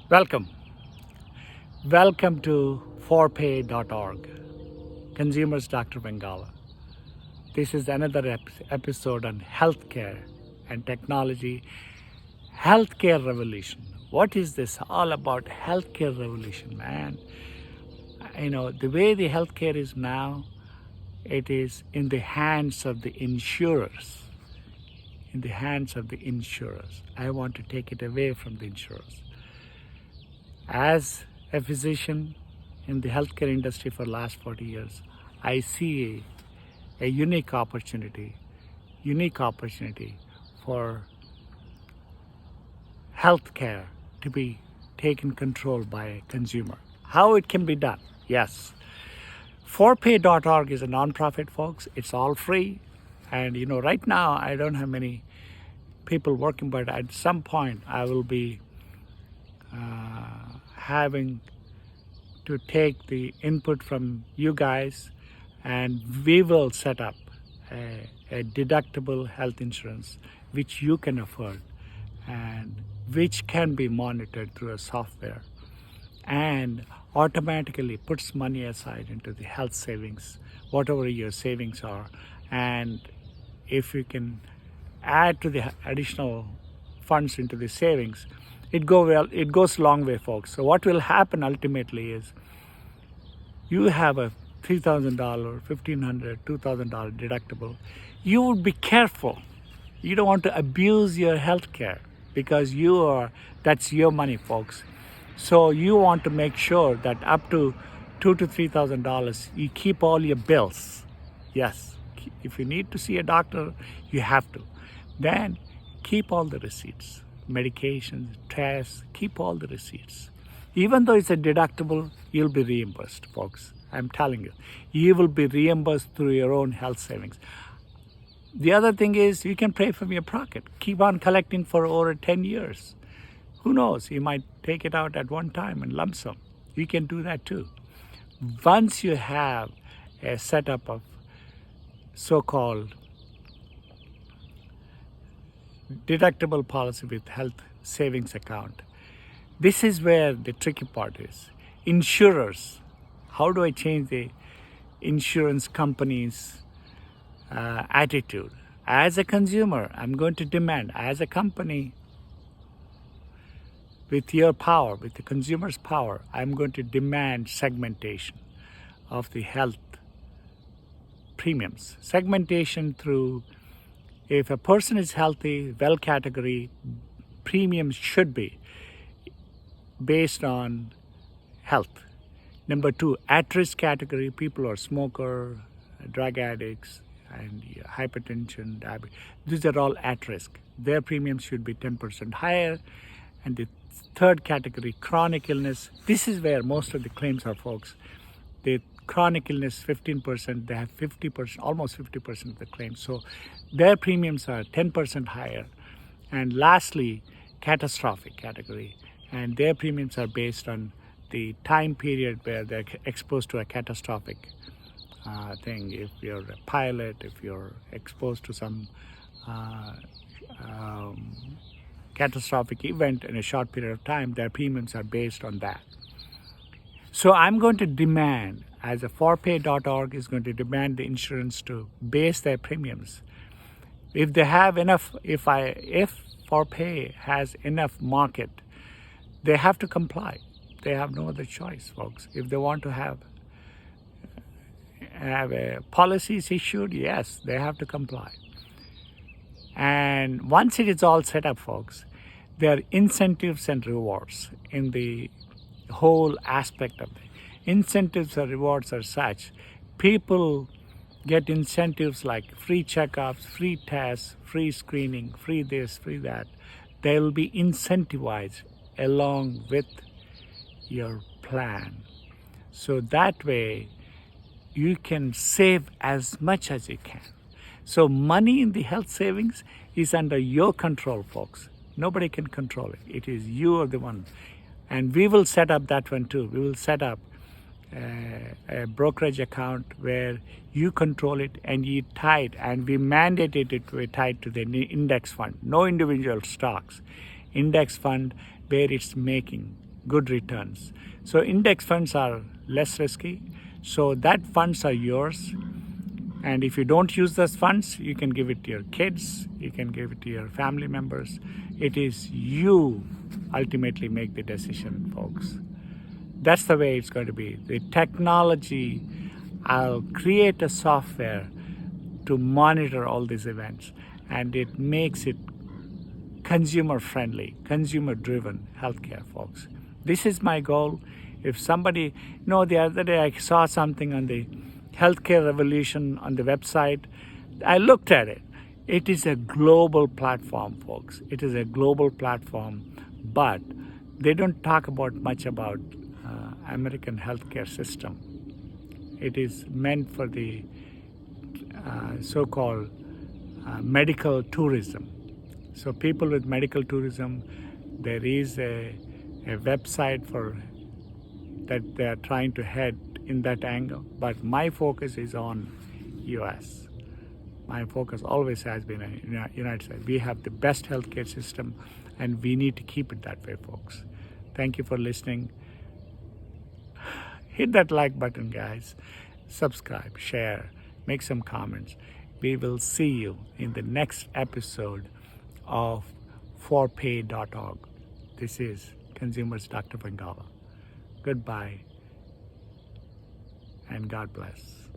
Welcome. Welcome to forpay.org. Consumers Dr. Vangala. This is another episode on healthcare and technology. Healthcare revolution. What is this all about? Healthcare revolution, man. The way the healthcare is now, it is in the hands of the insurers. In the hands of the insurers. I want to take it away from the insurers. As a physician in the healthcare industry for the last 40 years, I see a unique opportunity for healthcare to be taken control by a consumer. How it can be done? Yes. Forpay.org is a nonprofit, folks. It's all free. And right now I don't have many people working, but at some point I will be having to take the input from you guys, and we will set up a deductible health insurance which you can afford and which can be monitored through a software and automatically puts money aside into the health savings, whatever your savings are. And if you can add to the additional funds into the savings, it goes a long way, folks. So what will happen ultimately is you have a $3,000, $1,500, $2,000 deductible. You would be careful. You don't want to abuse your health care because that's your money, folks. So you want to make sure that up to $2,000 to $3,000, you keep all your bills. Yes, if you need to see a doctor, you have to. Then keep all the receipts. Medications, tests, keep all the receipts. Even though it's a deductible, you'll be reimbursed, folks. I'm telling you. You will be reimbursed through your own health savings. The other thing is you can pay from your pocket. Keep on collecting for over 10 years. Who knows? You might take it out at one time in lump sum. You can do that too. Once you have a setup of so-called deductible policy with health savings account, this is where the tricky part is. Insurers, how do I change the insurance company's attitude? As a consumer, I'm going to demand, as a company, with your power, with the consumer's power, I'm going to demand segmentation of the health premiums. Segmentation through, if a person is healthy, well category, premiums should be based on health. Number two, at-risk category, people who are smoker, drug addicts, and hypertension, diabetes. These are all at risk. Their premiums should be 10% higher. And the third category, chronic illness. This is where most of the claims are, folks. The chronic illness, 15%, they have 50%, almost 50% of the claims. So their premiums are 10% higher. And lastly, catastrophic category. And their premiums are based on the time period where they're exposed to a catastrophic thing. If you're a pilot, if you're exposed to some catastrophic event in a short period of time, their premiums are based on that. So I'm going to demand, as a forpay.org is going to demand the insurance to base their premiums. If they have enough, if Forpay has enough market, they have to comply. They have no other choice, folks. If they want to have a policies issued, yes, they have to comply. And once it is all set up, folks, there are incentives and rewards in the whole aspect of it. Incentives or rewards are such, people get incentives like free checkups, free tests, free screening, free this, free that. They will be incentivized along with your plan. So that way you can save as much as you can. So money in the health savings is under your control, folks. Nobody can control it. It is you or the one. And we will set up that one too. We will set up a brokerage account where you control it and you tie it, and we mandated it to be tied to the index fund. No individual stocks. Index fund where it's making good returns. So index funds are less risky. So that funds are yours. And if you don't use those funds, you can give it to your kids, you can give it to your family members. It is you ultimately make the decision, folks. That's the way it's going to be. The technology, I'll create a software to monitor all these events, and it makes it consumer friendly, consumer driven healthcare, folks. This is my goal. If somebody, the other day I saw something on the healthcare revolution on the website. I looked at it. It is a global platform, folks. It is a global platform, but they don't talk about much about American healthcare system. It is meant for the so-called medical tourism. So people with medical tourism, there is a website for that they are trying to head in that angle. But my focus is on US. My focus always has been on United States. We have the best healthcare system, and we need to keep it that way, folks. Thank you for listening. Hit that like button, guys. Subscribe, share, make some comments. We will see you in the next episode of forpay.org. This is Consumers Dr. Vangala. Goodbye and God bless.